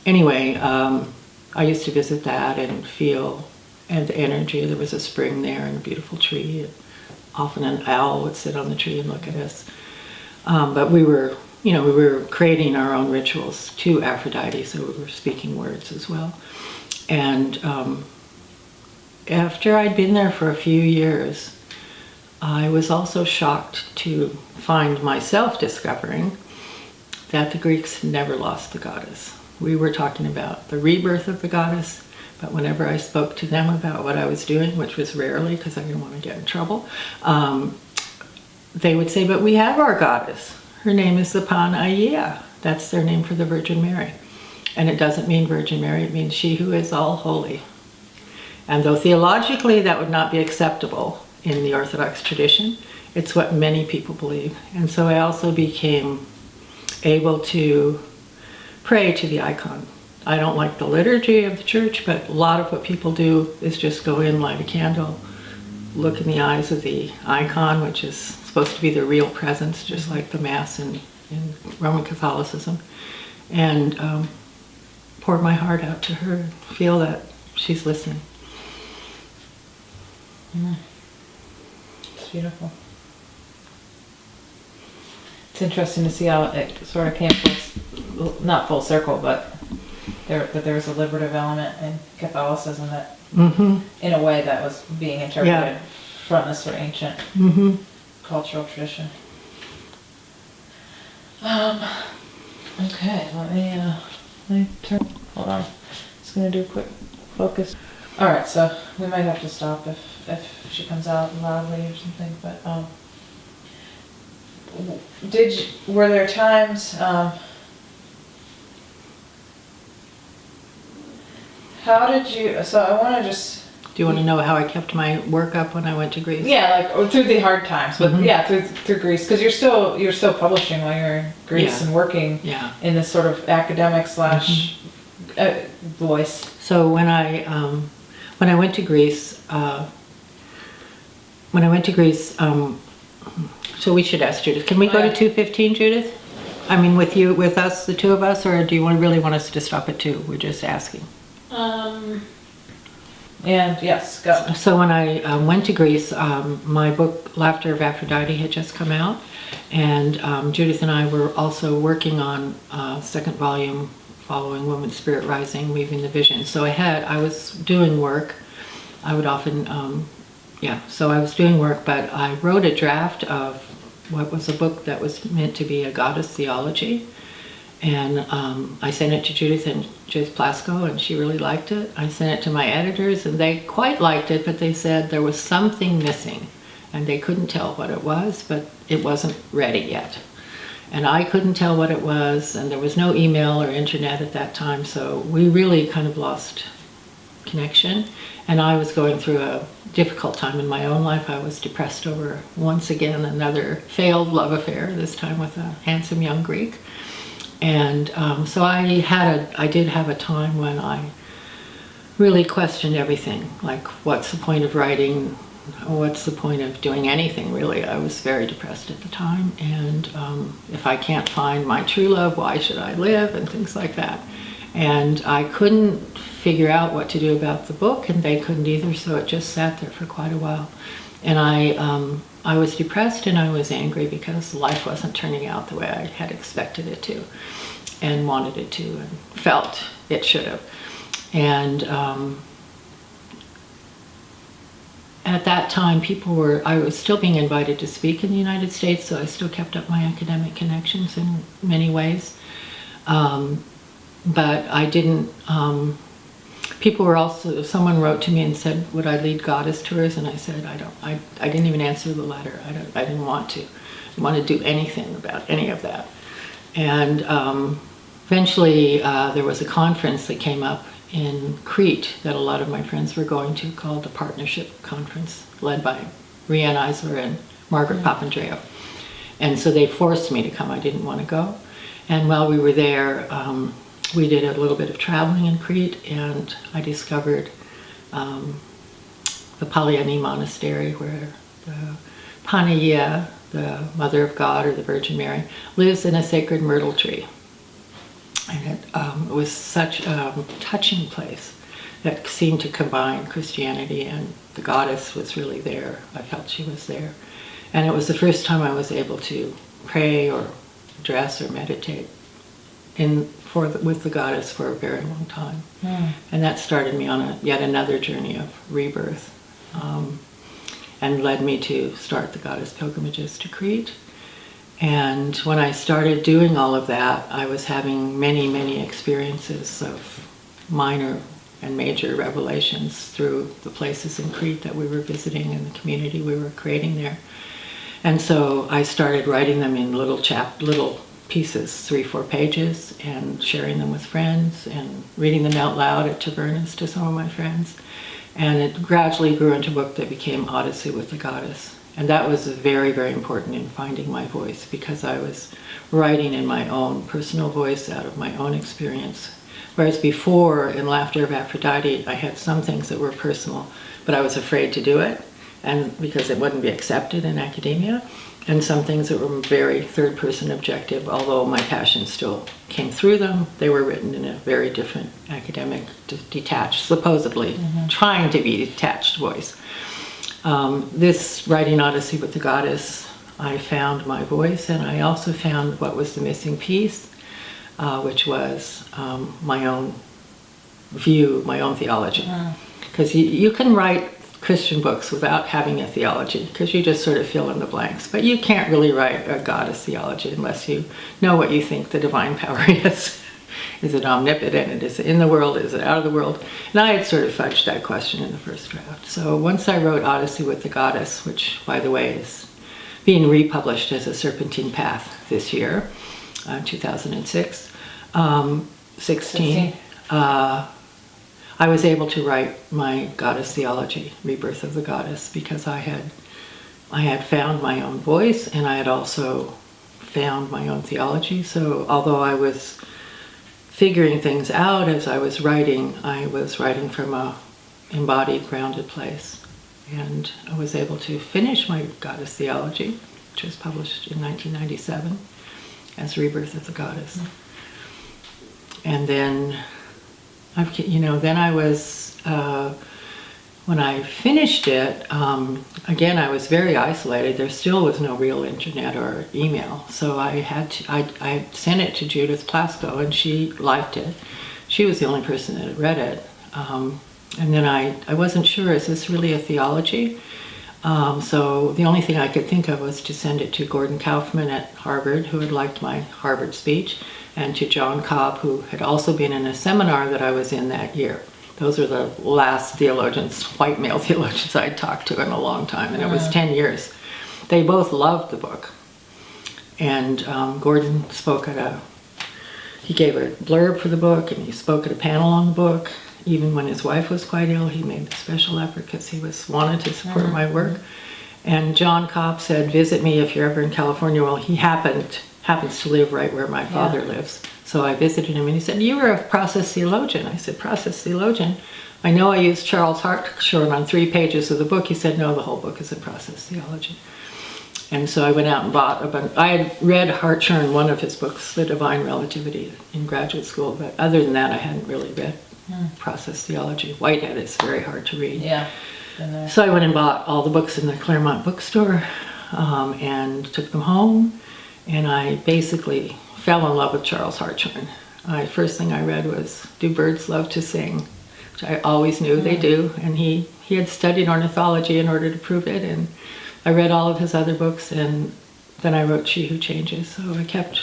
anyway, I used to visit that and feel the energy. There was a spring there and a beautiful tree. Often an owl would sit on the tree and look at us. But we were creating our own rituals to Aphrodite, so we were speaking words as well. And after I'd been there for a few years, I was also shocked to find myself discovering that the Greeks never lost the goddess. We were talking about the rebirth of the goddess, but whenever I spoke to them about what I was doing, which was rarely because I didn't want to get in trouble, they would say, but we have our goddess. Her name is the Panayia. That's their name for the Virgin Mary. And it doesn't mean Virgin Mary, it means she who is all holy. And though theologically that would not be acceptable in the Orthodox tradition, it's what many people believe. And so I also became able to pray to the icon. I don't like the liturgy of the church, but a lot of what people do is just go in, light a candle, look in the eyes of the icon, which is supposed to be the real presence, just like the Mass in Roman Catholicism, and pour my heart out to her, feel that she's listening. It's beautiful. It's interesting to see how it sort of came not full circle, but there was a liberative element in Catholicism that, in a way, that was being interpreted from this sort of ancient cultural tradition. Okay, let me turn. Hold on. Just gonna do a quick focus. All right, so we might have to stop if she comes out loudly or something. But were there times? How did you? So I want to just. Do you want to know how I kept my work up when I went to Greece? Yeah, like or through the hard times, but through Greece, because you're still publishing while you're in Greece and working in this sort of academic slash voice. So when I went to Greece, so we should ask Judith. Can we go to 2:15, Judith? I mean, with us, the two of us, or do you really want us to stop at 2? We're just asking. And yes, go. So when I went to Greece, my book Laughter of Aphrodite had just come out, and Judith and I were also working on second volume following Woman's Spirit Rising, Weaving the Vision. So I was doing work. I would often, so I was doing work, but I wrote a draft of what was a book that was meant to be a goddess theology. And I sent it to Judith Plasko, and she really liked it. I sent it to my editors, and they quite liked it, but they said there was something missing, and they couldn't tell what it was, but it wasn't ready yet. And I couldn't tell what it was, and there was no email or internet at that time, so we really kind of lost connection. And I was going through a difficult time in my own life. I was depressed over, once again, another failed love affair, this time with a handsome young Greek. And so I did have a time when I really questioned everything, like what's the point of writing, what's the point of doing anything really. I was very depressed at the time, and if I can't find my true love, why should I live, and things like that. And I couldn't figure out what to do about the book, and they couldn't either, so it just sat there for quite a while. And I was depressed and I was angry because life wasn't turning out the way I had expected it to and wanted it to and felt it should have. And at that time, I was still being invited to speak in the United States, so I still kept up my academic connections in many ways. But I didn't, someone wrote to me and said, would I lead goddess tours? And I said, I didn't even answer the letter. I didn't want to. I didn't want to do anything about any of that. And eventually there was a conference that came up in Crete that a lot of my friends were going to, called the Partnership Conference, led by Rianne Eisler and Margaret Papandreou. And so they forced me to come. I didn't want to go. And while we were there, we did a little bit of traveling in Crete, and I discovered the Polyani Monastery, where the Panagia, the Mother of God or the Virgin Mary, lives in a sacred myrtle tree. And it was such a touching place that seemed to combine Christianity, and the goddess was really there. I felt she was there. And it was the first time I was able to pray or dress or meditate with the goddess for a very long time. And that started me on yet another journey of rebirth, and led me to start the goddess pilgrimages to Crete. And when I started doing all of that, I was having many, many experiences of minor and major revelations through the places in Crete that we were visiting and the community we were creating there. And so I started writing them in little pieces, 3-4 pages, and sharing them with friends and reading them out loud at tavernas to some of my friends. And it gradually grew into a book that became Odyssey with the Goddess. And that was very, very important in finding my voice, because I was writing in my own personal voice out of my own experience. Whereas before, in Laughter of Aphrodite, I had some things that were personal, but I was afraid to do it, and because it wouldn't be accepted in academia. And some things that were very third-person objective, although my passion still came through them. They were written in a very different academic, detached, supposedly trying to be detached voice. This writing Odyssey with the Goddess, I found my voice, and I also found what was the missing piece, which was my own view, my own theology. Because you can write Christian books without having a theology, because you just sort of fill in the blanks. But you can't really write a goddess theology unless you know what you think the divine power is. Is it omnipotent? Is it in the world? Is it out of the world? And I had sort of fudged that question in the first draft. So once I wrote Odyssey with the Goddess, which, by the way, is being republished as a Serpentine Path this year, 2006, 16, I was able to write my goddess theology, Rebirth of the Goddess, because I had found my own voice, and I had also found my own theology. So although I was figuring things out as I was writing from a embodied, grounded place. And I was able to finish my goddess theology, which was published in 1997 as Rebirth of the Goddess. And then when I finished it, again, I was very isolated. There still was no real internet or email. So I sent it to Judith Plasko, and she liked it. She was the only person that had read it. And then I wasn't sure, is this really a theology? So the only thing I could think of was to send it to Gordon Kaufman at Harvard, who had liked my Harvard speech, and to John Cobb, who had also been in a seminar that I was in that year. Those are the last theologians, white male theologians I'd talked to in a long time, and it was 10 years. They both loved the book. And Gordon he gave a blurb for the book, and he spoke at a panel on the book. Even when his wife was quite ill, he made a special effort because he wanted to support my work. And John Cobb said, visit me if you're ever in California. Well, he happens to live right where my father lives. So I visited him, and he said, you were a process theologian. I said, process theologian? I know I used Charles Hartshorne on 3 pages of the book. He said, no, the whole book is a process theology. And so I went out and bought a bunch. I had read Hartshorne, one of his books, The Divine Relativity, in graduate school, but other than that, I hadn't really read process theology. Whitehead is very hard to read. Yeah. So I went and bought all the books in the Claremont bookstore, and took them home, and I basically fell in love with Charles Hartshorne. First thing I read was Do Birds Love to Sing, which I always knew they do, and he had studied ornithology in order to prove it, and I read all of his other books, and then I wrote She Who Changes, so I kept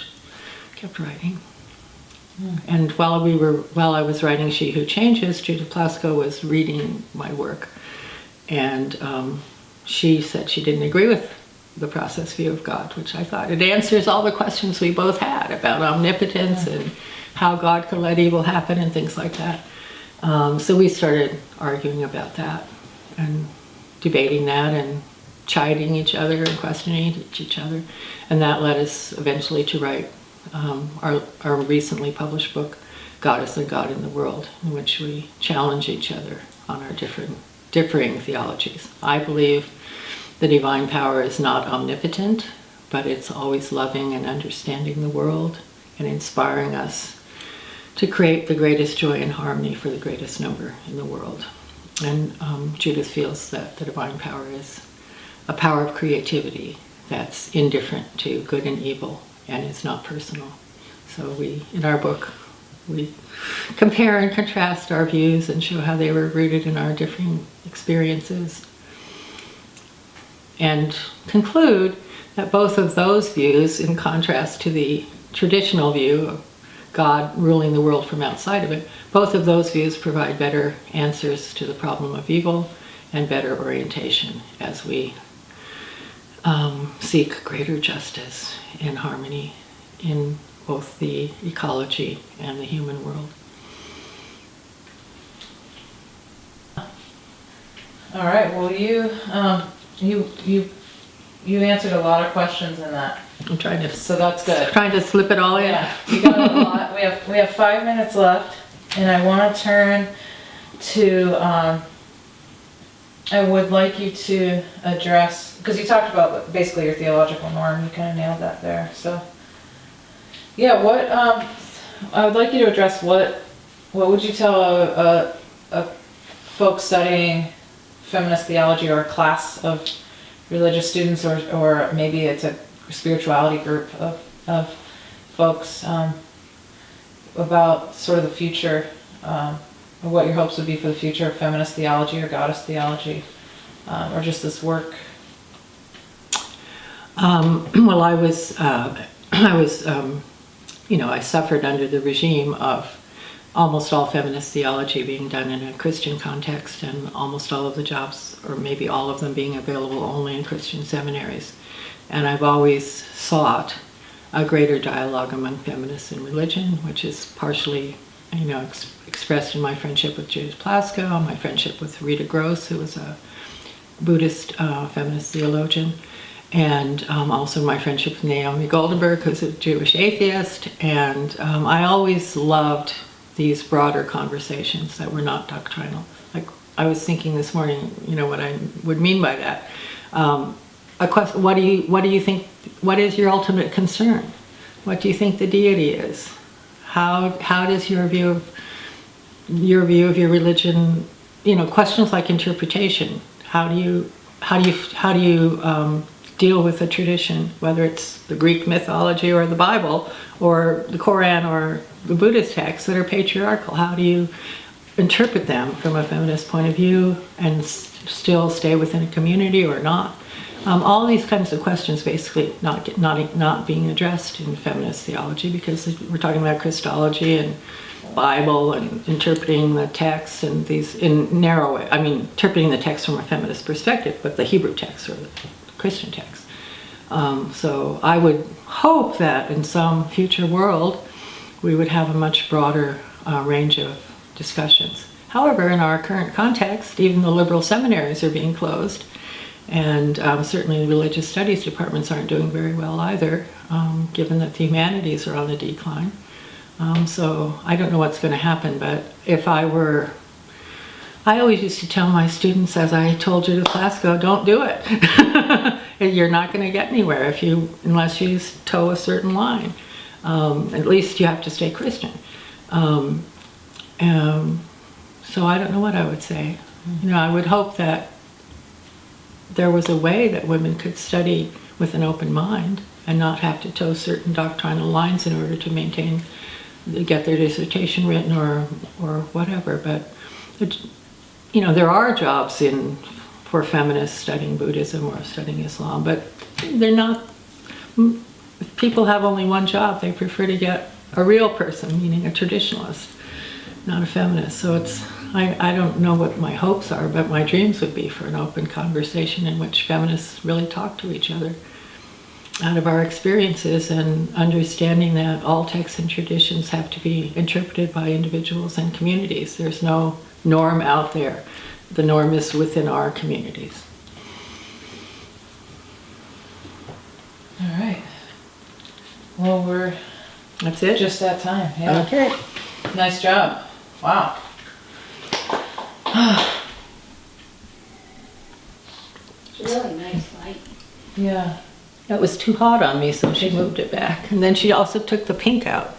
writing. And while I was writing She Who Changes, Judith Plasko was reading my work, and she said she didn't agree with the process view of God, which I thought it answers all the questions we both had about omnipotence and how God could let evil happen and things like that. So we started arguing about that and debating that and chiding each other and questioning each other, and that led us eventually to write our recently published book, Goddess and God in the World, in which we challenge each other on our differing theologies. I believe the divine power is not omnipotent, but it's always loving and understanding the world and inspiring us to create the greatest joy and harmony for the greatest number in the world. And Judith feels that the divine power is a power of creativity that's indifferent to good and evil and is not personal. So in our book, we compare and contrast our views and show how they were rooted in our differing experiences, and conclude that both of those views, in contrast to the traditional view of God ruling the world from outside of it, both of those views provide better answers to the problem of evil and better orientation as we seek greater justice and harmony in both the ecology and the human world. All right. Well, you answered a lot of questions in that. I'm trying to. So that's good. Trying to slip it all in. Yeah, you got a lot. We have 5 minutes left, and I want to turn to. I would like you to address, because you talked about basically your theological norm. You kind of nailed that there. So, yeah, what I would like you to address what would you tell a folks studying feminist theology, or a class of religious students, or maybe it's a spirituality group of folks, about sort of the future, or what your hopes would be for the future of feminist theology or goddess theology, or just this work? Well, I suffered under the regime of almost all feminist theology being done in a Christian context, and almost all of the jobs, or maybe all of them, being available only in Christian seminaries. And I've always sought a greater dialogue among feminists in religion, which is partially, expressed in my friendship with Judith Plaskow, my friendship with Rita Gross, who was a Buddhist feminist theologian, and also my friendship with Naomi Goldenberg, who's a Jewish atheist. And I always loved these broader conversations that were not doctrinal. Like, I was thinking this morning, what I would mean by that. A question: what do you think? What is your ultimate concern? What do you think the deity is? How does your view of your religion? Questions like interpretation. How do you deal with a tradition, whether it's the Greek mythology or the Bible or the Koran or the Buddhist texts that are patriarchal? How do you interpret them from a feminist point of view and still stay within a community or not? All these kinds of questions basically not being addressed in feminist theology, because we're talking about Christology and Bible and interpreting the text, and these in narrow way. I mean, interpreting the text from a feminist perspective, but the Hebrew text or the Christian text. So I would hope that in some future world we would have a much broader range of discussions. However, in our current context, even the liberal seminaries are being closed, and certainly the religious studies departments aren't doing very well either, given that the humanities are on the decline. So I don't know what's going to happen, but if I always used to tell my students, as I told you to Plaskow, don't do it. You're not going to get anywhere unless you toe a certain line. At least you have to stay Christian. So I don't know what I would say. I would hope that there was a way that women could study with an open mind and not have to toe certain doctrinal lines in order to get their dissertation written or whatever. But there are jobs for feminists studying Buddhism or studying Islam, but they're not. If people have only one job, they prefer to get a real person, meaning a traditionalist, not a feminist. So I don't know what my hopes are, but my dreams would be for an open conversation in which feminists really talk to each other out of our experiences, and understanding that all texts and traditions have to be interpreted by individuals and communities. There's no norm out there. The norm is within our communities. All right. Well, That's it? Just that time, yeah. Okay. Nice job. Wow. It's a really nice light. Yeah. That was too hot on me, so she moved it back. And then she also took the pink out.